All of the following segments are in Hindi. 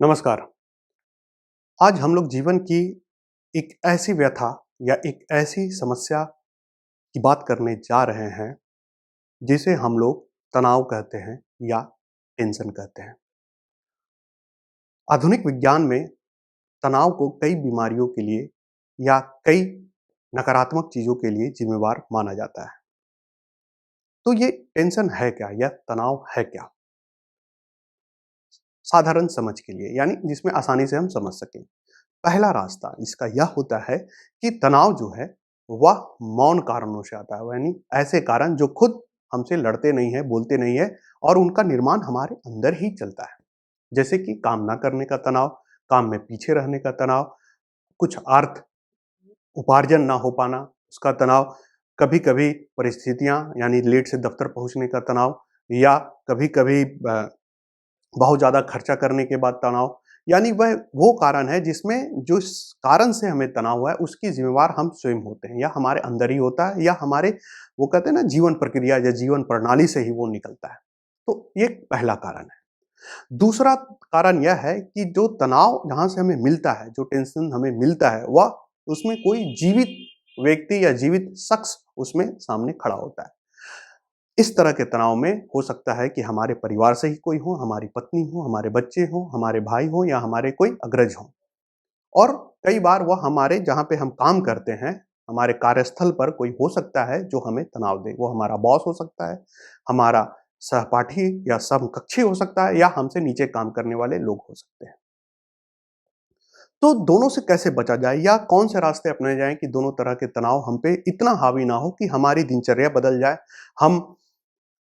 नमस्कार। आज हम लोग जीवन की एक ऐसी व्यथा या एक ऐसी समस्या की बात करने जा रहे हैं, जिसे हम लोग तनाव कहते हैं या टेंशन कहते हैं। आधुनिक विज्ञान में तनाव को कई बीमारियों के लिए या कई नकारात्मक चीज़ों के लिए जिम्मेवार माना जाता है। तो ये टेंशन है क्या या तनाव है क्या? साधारण समझ के लिए यानी जिसमें आसानी से हम समझ सकें। पहला रास्ता इसका यह होता है कि तनाव जो है वह मौन कारणों से आता है, यानी ऐसे कारण जो खुद हमसे लड़ते नहीं है, बोलते नहीं है और उनका निर्माण हमारे अंदर ही चलता है। जैसे कि काम ना करने का तनाव, काम में पीछे रहने का तनाव, कुछ अर्थ उपार्जन ना हो पाना उसका तनाव, कभी-कभी परिस्थितियां यानी लेट से दफ्तर पहुंचने का तनाव या कभी-कभी बहुत ज़्यादा खर्चा करने के बाद तनाव, यानी वह वो कारण है जिसमें जो इस कारण से हमें तनाव हुआ है उसकी ज़िम्मेवार हम स्वयं होते हैं या हमारे अंदर ही होता है या हमारे वो कहते हैं ना जीवन प्रक्रिया या जीवन प्रणाली से ही वो निकलता है। तो ये पहला कारण है। दूसरा कारण यह है कि जो तनाव जहाँ से हमें मिलता है, जो टेंशन हमें मिलता है वह उसमें कोई जीवित व्यक्ति या जीवित शख्स उसमें सामने खड़ा होता है। इस तरह के तनाव में हो सकता है कि हमारे परिवार से ही कोई हो, हमारी पत्नी हो, हमारे बच्चे हों, हमारे भाई हों या हमारे कोई अग्रज हों। और कई बार वह हमारे जहाँ पे हम काम करते हैं, हमारे कार्यस्थल पर कोई हो सकता है जो हमें तनाव दे। वो हमारा बॉस हो सकता है, हमारा सहपाठी या समकक्षी हो सकता है या हमसे नीचे काम करने वाले लोग हो सकते हैं। तो दोनों से कैसे बचा जाए या कौन से रास्ते अपनाए जाएँ कि दोनों तरह के तनाव हम पे इतना हावी ना हो कि हमारी दिनचर्या बदल जाए। हम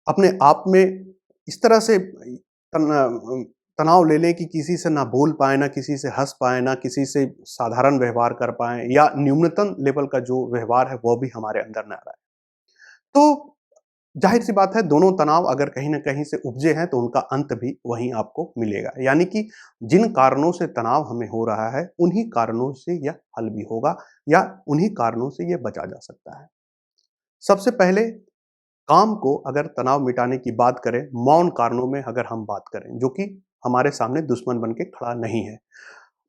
अपने आप में इस तरह से तनाव ले लें कि किसी से ना बोल पाएँ, ना किसी से हँस पाएँ, ना किसी से साधारण व्यवहार कर पाएँ या न्यूनतम लेवल का जो व्यवहार है वो भी हमारे अंदर ना रहे। तो ज़ाहिर-सी बात है दोनों तनाव अगर कहीं न कहीं से उपजे हैं तो उनका अंत भी वहीं आपको मिलेगा। यानी कि जिन कारणों से तनाव हमें हो रहा है, उन्हीं कारणों से यह हल भी होगा या उन्हीं कारणों से ये बचा जा सकता है। सबसे पहले काम को अगर तनाव मिटाने की बात करें, मौन कारणों में अगर हम बात करें, जो कि हमारे सामने दुश्मन बन के खड़ा नहीं है।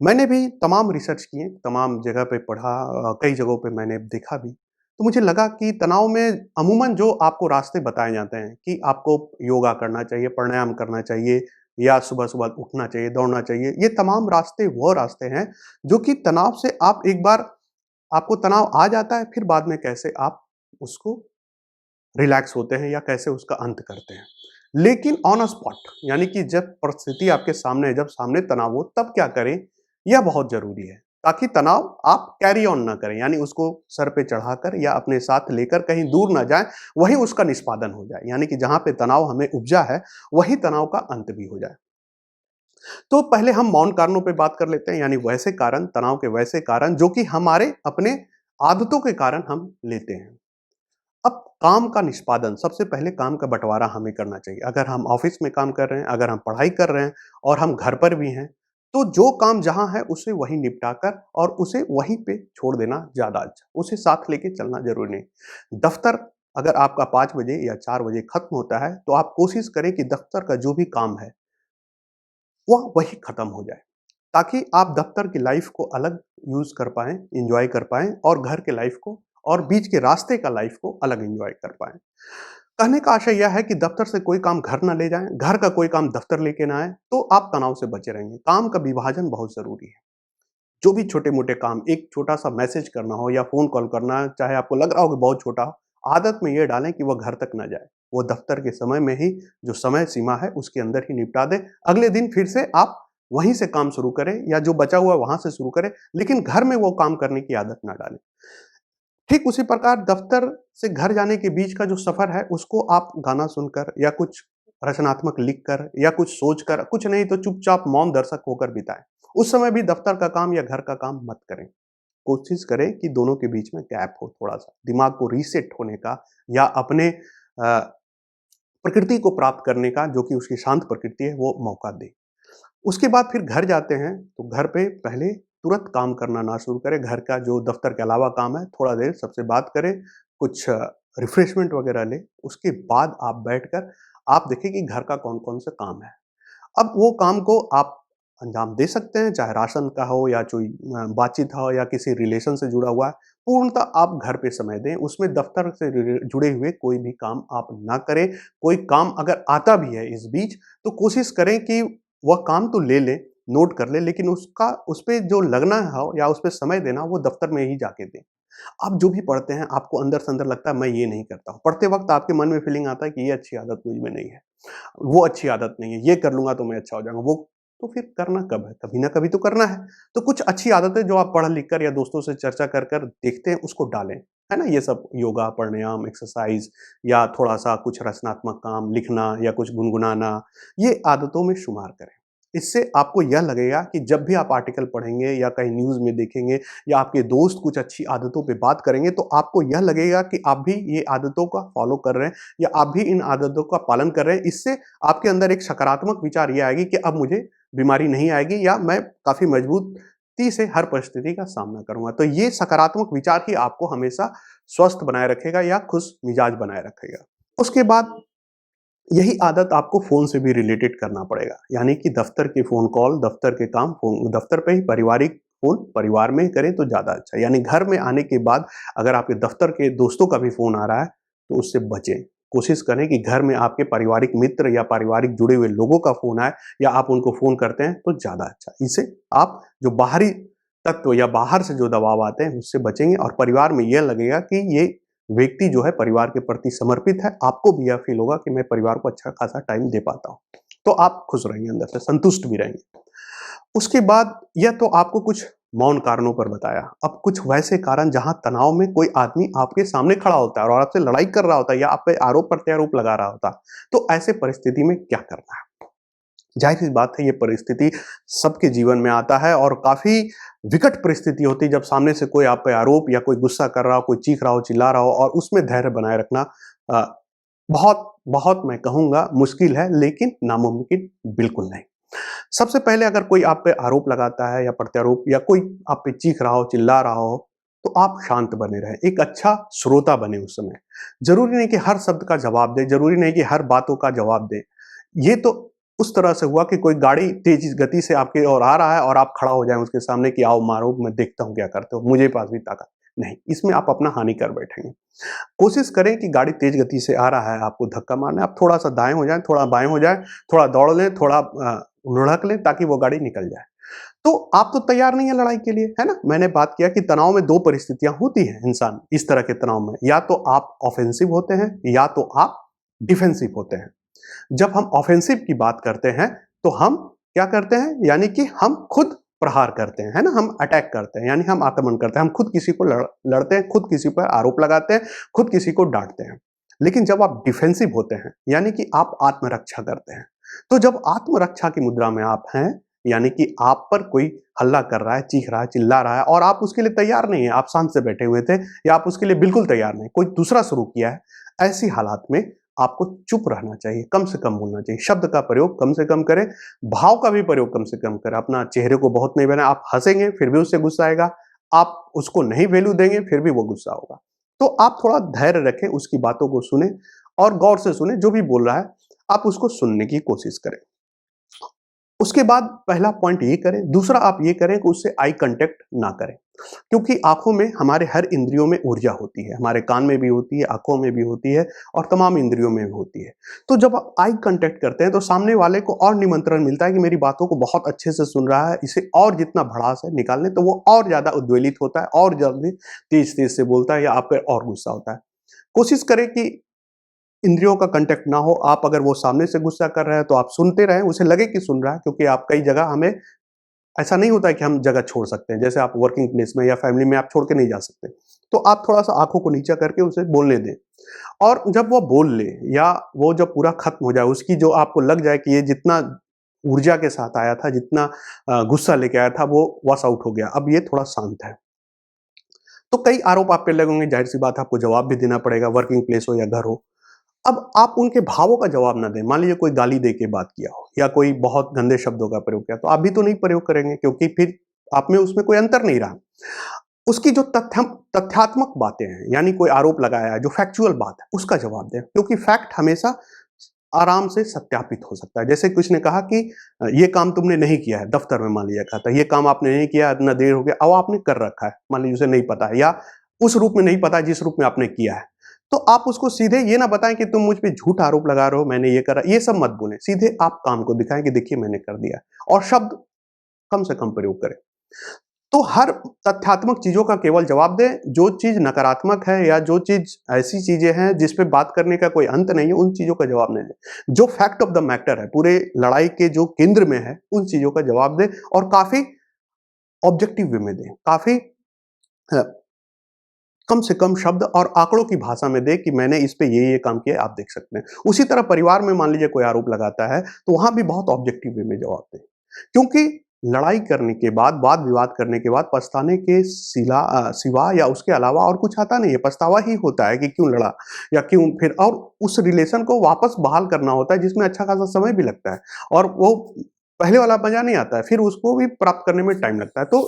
मैंने भी तमाम रिसर्च किए, तमाम जगह पे पढ़ा कई जगहों पे मैंने देखा भी। तो मुझे लगा कि तनाव में अमूमन जो आपको रास्ते बताए जाते हैं कि आपको योगा करना चाहिए, प्राणायाम करना चाहिए या सुबह-सुबह उठना चाहिए, दौड़ना चाहिए। ये तमाम रास्ते वो रास्ते हैं, जो कि तनाव से आप एक बार आपको तनाव आ जाता है, फिर बाद में कैसे आप उसको रिलैक्स होते हैं या कैसे उसका अंत करते हैं। लेकिन ऑन अ स्पॉट यानी कि जब परिस्थिति आपके सामने है, जब सामने तनाव हो तब क्या करें, यह बहुत ज़रूरी है। ताकि तनाव आप कैरी ऑन ना करें यानी उसको सर पे चढ़ाकर या अपने साथ लेकर कहीं दूर ना जाएँ, वहीं उसका निष्पादन हो जाए। यानी कि जहाँ पे तनाव हमें उपजा है, वहीं तनाव का अंत भी हो जाए। तो पहले हम मौन कारणों पे बात कर लेते हैं यानी वैसे कारण, तनाव के वैसे कारण जो कि हमारे अपने आदतों के कारण हम लेते हैं। अब काम का निष्पादन सबसे पहले काम का बंटवारा हमें करना चाहिए। अगर हम ऑफिस में काम कर रहे हैं, अगर हम पढ़ाई कर रहे हैं और हम घर पर भी हैं, तो जो काम जहाँ है उसे वहीं निपटा कर और उसे वहीं पे छोड़ देना ज़्यादा अच्छा। उसे साथ लेके चलना ज़रूरी नहीं। दफ्तर अगर आपका 5 बजे या 4 बजे खत्म होता है, तो आप कोशिश करें कि दफ्तर का जो भी काम है, वह वहीं खत्म हो जाए। ताकि आप दफ्तर की लाइफ को अलग यूज़ कर पाएँ, एन्जॉय कर पाएँ और घर के लाइफ को और बीच के रास्ते का लाइफ को अलग एन्जॉय कर पाएँ। कहने का आशय यह है कि दफ्तर से कोई काम घर ना ले जाएँ, घर का कोई काम दफ्तर लेके ना आएँ, तो आप तनाव से बचे रहेंगे। काम का विभाजन बहुत ज़रूरी है। जो भी छोटे-मोटे काम, एक छोटा-सा मैसेज करना हो या फ़ोन कॉल करना, चाहे आपको लग रहा हो कि बहुत छोटा हो, आदत में ये डालें कि वो घर तक ना जाए। वो दफ्तर के समय में ही जो समय सीमा है, उसके अंदर ही निपटा दें। अगले दिन फिर से आप वहीं से काम शुरू करें या जो बचा हुआ है वहाँ से शुरू करें, लेकिन घर में वो काम करने की आदत ना डालें। ठीक उसी प्रकार दफ्तर से घर जाने के बीच का जो सफ़र है, उसको आप गाना सुनकर या कुछ रचनात्मक लिखकर या कुछ सोचकर, कुछ नहीं तो चुपचाप मौन दर्शक होकर बिताएँ। उस समय भी दफ्तर का काम या घर का काम मत करें। कोशिश करें कि दोनों के बीच में गैप हो थोड़ा-सा, दिमाग को रीसेट होने का या अपने प्रकृति को प्राप्त करने का, जो कि उसकी शांत प्रकृति है, वो मौका दें। उसके बाद फिर घर जाते हैं, तो घर पे पहले तुरंत काम करना ना शुरू करें। घर का जो दफ्तर के अलावा काम है, थोड़ा देर सबसे बात करें, कुछ रिफ्रेशमेंट वगैरह लें। उसके बाद आप बैठकर आप देखें कि घर का कौन-कौन सा काम है। अब वो काम को आप अंजाम दे सकते हैं, चाहे राशन का हो या कोई बातचीत हो या किसी रिलेशन से जुड़ा हुआ है, पूर्णतः आप घर पे समय दें। उसमें दफ्तर से जुड़े हुए कोई भी काम आप ना करें। कोई काम अगर आता भी है इस बीच, तो कोशिश करें कि वह काम तो ले लें, नोट कर लें, लेकिन उसका उस पे जो लगना हो या उस पे समय देना, वो दफ्तर में ही जाके दें। आप जो भी पढ़ते हैं, आपको अंदर से अंदर लगता है मैं ये नहीं करता हूँ। पढ़ते वक़्त आपके मन में फीलिंग आता है कि ये अच्छी आदत मुझ में नहीं है, वो अच्छी आदत नहीं है, ये कर लूँगा तो मैं अच्छा हो जाऊँगा, वो तो फिर करना कब है? कभी ना कभी तो करना है। तो कुछ अच्छी आदतें जो आप पढ़ लिख कर या दोस्तों से चर्चा कर कर देखते हैं, उसको डालें, है ना? ये सब योगा, प्राणायाम, एक्सरसाइज़ या थोड़ा-सा कुछ रचनात्मक काम, लिखना या कुछ गुनगुनाना, ये आदतों में शुमार करें। इससे आपको यह लगेगा कि जब भी आप आर्टिकल पढ़ेंगे या कहीं न्यूज़ में देखेंगे या आपके दोस्त कुछ अच्छी आदतों पे बात करेंगे, तो आपको यह लगेगा कि आप भी ये आदतों का फ़ॉलो कर रहे हैं या आप भी इन आदतों का पालन कर रहे हैं। इससे आपके अंदर एक सकारात्मक विचार ये आएगी कि अब मुझे बीमारी नहीं आएगी या मैं काफ़ी मजबूती से हर परिस्थिति का सामना करूँगा। तो ये सकारात्मक विचार ही आपको हमेशा स्वस्थ बनाए रखेगा या खुश मिजाज बनाए रखेगा। उसके बाद यही आदत आपको फ़ोन से भी रिलेटेड करना पड़ेगा। यानी कि दफ़्तर के फ़ोन कॉल, दफ़्तर के काम फ़ोन दफ़्तर पे ही, पारिवारिक फ़ोन परिवार में ही करें तो ज़्यादा अच्छा है। यानी घर में आने के बाद अगर आपके दफ़्तर के दोस्तों का भी फ़ोन आ रहा है, तो उससे बचें। कोशिश करें कि घर में आपके पारिवारिक मित्र या पारिवारिक जुड़े हुए लोगों का फ़ोन आए या आप उनको फ़ोन करते हैं, तो ज़्यादा अच्छा। इससे आप जो बाहरी तत्व या बाहर से जो दबाव आते हैं, उससे बचेंगे और परिवार में यह लगेगा कि ये व्यक्ति जो है परिवार के प्रति समर्पित है। आपको भी यह फ़ील होगा कि मैं परिवार को अच्छा खासा टाइम दे पाता हूँ। तो आप खुश रहेंगे अंदर से, संतुष्ट भी रहेंगे। उसके बाद यह तो आपको कुछ मौन कारणों पर बताया। अब कुछ वैसे कारण जहाँ तनाव में कोई आदमी आपके सामने खड़ा होता है और आपसे लड़ाई कर रहा होता है या आप पे आरोप-प्रत्यारोप लगा रहा होता है। तो ऐसे परिस्थिति में क्या करना है? ज़ाहिर-सी बात है, ये परिस्थिति सबके जीवन में आता है और काफ़ी विकट परिस्थिति होती है जब सामने से कोई आप पे आरोप या कोई गुस्सा कर रहा हो, कोई चीख रहा हो, चिल्ला रहा हो और उसमें धैर्य बनाए रखना अ, बहुत मैं कहूँगा मुश्किल है, लेकिन नामुमकिन बिल्कुल नहीं। सबसे पहले अगर कोई आप पे आरोप लगाता है या प्रत्यारोप या कोई आप पे चीख रहा हो, चिल्ला रहा हो, तो आप शांत बने रहें, एक अच्छा श्रोता बने उस समय। ज़रूरी नहीं कि हर शब्द का जवाब दें, ज़रूरी नहीं कि हर बातों का जवाब दें। ये तो उस तरह से हुआ कि कोई गाड़ी तेज़ गति से आपकी ओर आ रहा है और आप खड़ा हो जाएँ उसके सामने कि आओ मारो, मैं देखता हूँ क्या करते हो, मुझे पास भी ताकत नहीं, इसमें आप अपना हानि कर बैठेंगे। कोशिश करें कि गाड़ी तेज़ गति से आ रहा है, आपको धक्का मारना है, आप थोड़ा-सा दाएँ हो जाएँ, थोड़ा बाएँ हो जाएँ, थोड़ा दौड़ लें, थोड़ा लुढ़क लें ताकि वो गाड़ी निकल जाए। तो आप तो तैयार नहीं है लड़ाई के लिए, है ना? मैंने बात किया कि तनाव में 2 परिस्थितियाँ होती हैं इंसान इस तरह के तनाव में, या तो आप ऑफेंसिव होते हैं या तो आप डिफेंसिव होते हैं। जब हम ऑफेंसिव की बात करते हैं, तो हम क्या करते हैं? यानी कि हम खुद प्रहार करते हैं, है ना? हम अटैक करते हैं, यानी हम आक्रमण करते हैं। हम खुद किसी को लड़ते हैं, खुद किसी पर आरोप लगाते हैं, खुद किसी को डाँटते हैं। लेकिन जब आप डिफेंसिव होते हैं, यानी कि आप आत्मरक्षा करते हैं। तो जब आत्मरक्षा की मुद्रा में आप हैं, यानी कि आप पर कोई हल्ला कर रहा है, चीख रहा है, चिल्ला रहा है और आप उसके लिए तैयार नहीं हैं, आप शांत से बैठे हुए थे या आप उसके लिए बिल्कुल तैयार नहीं, कोई दूसरा शुरू किया है, ऐसी हालात में आपको चुप रहना चाहिए, कम से कम बोलना चाहिए। शब्द का प्रयोग कम से कम करें, भाव का भी प्रयोग कम से कम करें। अपना चेहरे को बहुत नहीं बनाएँ, आप हँसेंगे फिर भी उससे गुस्सा आएगा, आप उसको नहीं वैल्यू देंगे फिर भी वो गुस्सा होगा। तो आप थोड़ा धैर्य रखें, उसकी बातों को सुनें और गौर से सुनें, जो भी बोल रहा है, आप उसको सुनने की कोशिश करें। उसके बाद पहला पॉइंट ये करें, दूसरा आप ये करें कि उससे आई कॉन्टैक्ट ना करें। क्योंकि आँखों में हमारे हर इंद्रियों में ऊर्जा होती है, हमारे कान में भी होती है, आँखों में भी होती है और तमाम इंद्रियों में भी होती है। तो जब आप आई कॉन्टैक्ट करते हैं तो सामने वाले को और निमंत्रण मिलता है कि मेरी बातों को बहुत अच्छे से सुन रहा है, इसे और जितना भड़ास है निकालने, तो वो और ज़्यादा उद्वेलित होता है और जल्दी तेज़-तेज़ से बोलता है या आप पे और गुस्सा होता है। कोशिश करें कि इंद्रियों का कांटेक्ट ना हो, आप अगर वो सामने से गुस्सा कर रहे हैं तो आप सुनते रहें, उसे लगे कि सुन रहा है, क्योंकि आप कई जगह हमें ऐसा नहीं होता है कि हम जगह छोड़ सकते हैं, जैसे आप वर्किंग प्लेस में या फैमिली में आप छोड़ के नहीं जा सकते। तो आप थोड़ा-सा आँखों को नीचा करके उसे बोलने दें और जब वो बोल ले या वो जब पूरा खत्म हो जाए, उसकी जो आपको लग जाए कि ये जितना ऊर्जा के साथ आया था, जितना गुस्सा लेके आया था, वो वॉश आउट हो गया, अब ये थोड़ा शांत है। तो कई आरोप आप पे लगेंगे, ज़ाहिर-सी बात है आपको जवाब भी देना पड़ेगा, वर्किंग प्लेस हो या घर हो। अब आप उनके भावों का जवाब ना दें। मान लीजिए कोई गाली दे के बात किया हो या कोई बहुत गंदे शब्दों का प्रयोग किया, तो आप भी तो नहीं प्रयोग करेंगे, क्योंकि फिर आप में उसमें कोई अंतर नहीं रहा। उसकी जो तथ्यात्मक बातें हैं, यानी कोई आरोप लगाया है, जो फैक्चुअल बात है, उसका जवाब दें, क्योंकि फैक्ट हमेशा आराम से सत्यापित हो सकता है। जैसे कुछ ने कहा कि ये काम तुमने नहीं किया है, दफ्तर में मान लीजिए कहा था, ये काम आपने नहीं किया, इतना देर हो गया, अब आपने कर रखा है, मान लीजिए उसे नहीं पता है या उस रूप में नहीं पता है जिस रूप में आपने किया है। तो आप उसको सीधे ये ना बताएं कि तुम मुझ पे झूठ आरोप लगा रहे हो, मैंने ये करा, ये सब मत बोलें। सीधे आप काम को दिखाएं कि देखिए मैंने कर दिया है, और शब्द कम से कम प्रयोग करें। तो हर तथ्यात्मक चीज़ों का केवल जवाब दें, जो चीज़ नकारात्मक है या जो चीज़ ऐसी चीज़ें हैं जिस पे बात करने का कोई अंत नहीं है, उन चीज़ों का जवाब नहीं दें। जो फैक्ट ऑफ द मैटर है, पूरे लड़ाई के जो केंद्र में है, उन चीज़ों का जवाब दें और काफ़ी ऑब्जेक्टिव वे में दें। काफ़ी अ, कम से कम शब्द और आंकड़ों की भाषा में दें कि मैंने इस पे ये काम किया, आप देख सकते हैं। उसी तरह परिवार में मान लीजिए कोई आरोप लगाता है, तो वहाँ भी बहुत ऑब्जेक्टिव वे में जवाब दें। क्योंकि लड़ाई करने के बाद, वाद-विवाद करने के बाद पछताने के सिवा या उसके अलावा और कुछ आता नहीं है। पछतावा ही होता है कि क्यों लड़ा या क्यों फिर, और उस रिलेशन को वापस बहाल करना होता है जिसमें अच्छा खासा समय भी लगता है और वो पहले वाला मज़ा नहीं आता है, फिर उसको भी प्राप्त करने में टाइम लगता है। तो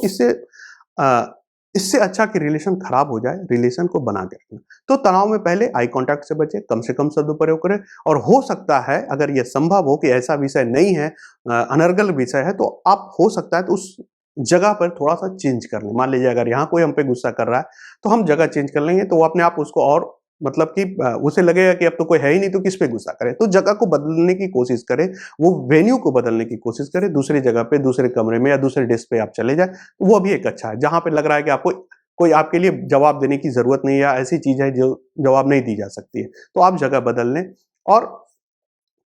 अ, इससे अच्छा कि रिलेशन खराब हो जाए, रिलेशन को बना के रखना। तो तनाव में पहले आई कॉन्टैक्ट से बचें, कम से कम शब्द प्रयोग करें, और हो सकता है अगर ये संभव हो कि ऐसा विषय नहीं है, अनर्गल विषय है, तो आप हो सकता है तो उस जगह पर थोड़ा-सा चेंज कर लें। मान लीजिए अगर यहाँ कोई हम पे गुस्सा कर रहा है, तो हम जगह चेंज कर लेंगे, तो वो अपने आप उसको और मतलब कि उसे लगेगा कि अब तो कोई है ही नहीं, तो किस पे गुस्सा करें। तो जगह को बदलने की कोशिश करें, वो वेन्यू को बदलने की कोशिश करें, दूसरी जगह पे, दूसरे कमरे में या दूसरे डेस्क पे आप चले जाएँ, वो भी एक अच्छा है। जहाँ पे लग रहा है कि आपको कोई आपके लिए जवाब देने की ज़रूरत नहीं है या ऐसी चीज़ है जो जवाब नहीं दी जा सकती है, तो आप जगह बदल लें और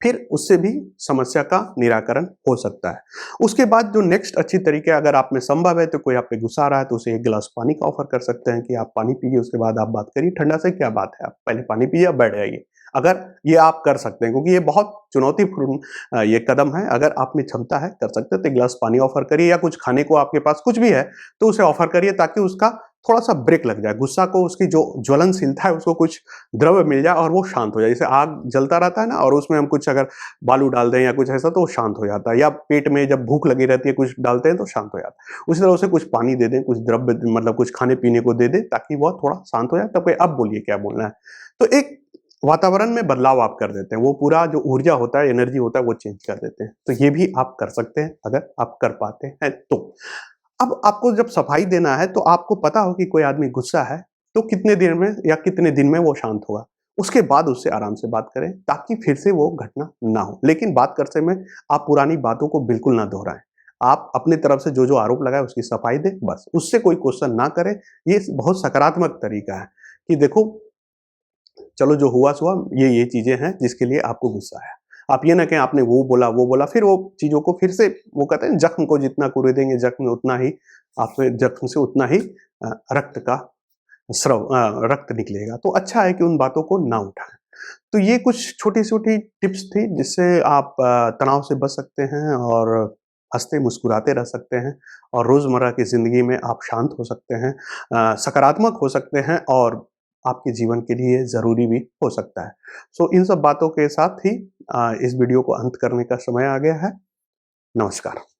फिर उससे भी समस्या का निराकरण हो सकता है। उसके बाद जो नेक्स्ट अच्छी तरीके, अगर आप में संभव है तो कोई आप पे गुस्सा आ रहा है तो उसे 1 गिलास पानी का ऑफ़र कर सकते हैं कि आप पानी पीजिए, उसके बाद आप बात करिए। ठंडा से क्या बात है, आप पहले पानी पीजिए, अब बैठ जाइए। अगर ये आप कर सकते हैं, क्योंकि ये बहुत चुनौतीपूर्ण ये कदम है, अगर आप में क्षमता है, कर सकते हैं तो 1 गिलास पानी ऑफ़र करिए, या कुछ खाने को आपके पास कुछ भी है, तो उसे ऑफ़र करिए ताकि उसका थोड़ा-सा ब्रेक लग जाए। गुस्सा को, उसकी जो ज्वलनशीलता है उसको कुछ द्रव्य मिल जाए और वो शांत हो जाए। जैसे आग जलता रहता है ना, और उसमें हम कुछ अगर बालू डाल दें या कुछ ऐसा, तो वो शांत हो जाता है, या पेट में जब भूख लगी रहती है कुछ डालते हैं तो शांत हो जाता है। उसी तरह उसे कुछ पानी दे दें, कुछ द्रव्य मतलब कुछ खाने-पीने को दे दें ताकि वह थोड़ा शांत हो जाए, तब अब बोलिए क्या बोलना है। तो एक वातावरण में बदलाव आप कर देते हैं, वो पूरा जो ऊर्जा होता है, एनर्जी होता है, वो चेंज कर देते हैं। तो ये भी आप कर सकते हैं अगर आप कर पाते हैं तो। अब आपको जब सफाई देना है तो आपको पता हो कि कोई आदमी गुस्सा है, तो कितने देर में या कितने दिन में वो शांत होगा। उसके बाद उससे आराम से बात करें ताकि फिर से वो घटना ना हो। लेकिन बात करते में आप पुरानी बातों को बिल्कुल ना दोहराएँ। आप अपनी तरफ से जो-जो आरोप लगाए उसकी सफाई दें बस। उससे कोई क्वेश्चन ना करें। ये बहुत सकारात्मक तरीका है कि देखो, चलो जो हुआ सो हुआ, ये चीज़ें हैं जिसके लिए आपको गुस्सा आया। आप ये ना कहें आपने वो बोला, फिर वो चीज़ों को फिर से, वो कहते हैं ज़ख्म को जितना कुरेदेंगे ज़ख्म में उतना ही, आपके ज़ख्म से उतना ही रक्त का रक्त निकलेगा। तो अच्छा है कि उन बातों को ना उठाएँ। तो ये कुछ छोटी-छोटी टिप्स थी जिससे आप तनाव से बच सकते हैं और हँसते-मुस्कुराते रह सकते हैं, और रोज़मर्रा की ज़िंदगी में आप शांत हो सकते हैं, सकारात्मक हो सकते हैं, और आपके जीवन के लिए ज़रूरी भी हो सकता है। सो इन सब बातों के साथ ही इस वीडियो को अंत करने का समय आ गया है। नमस्कार।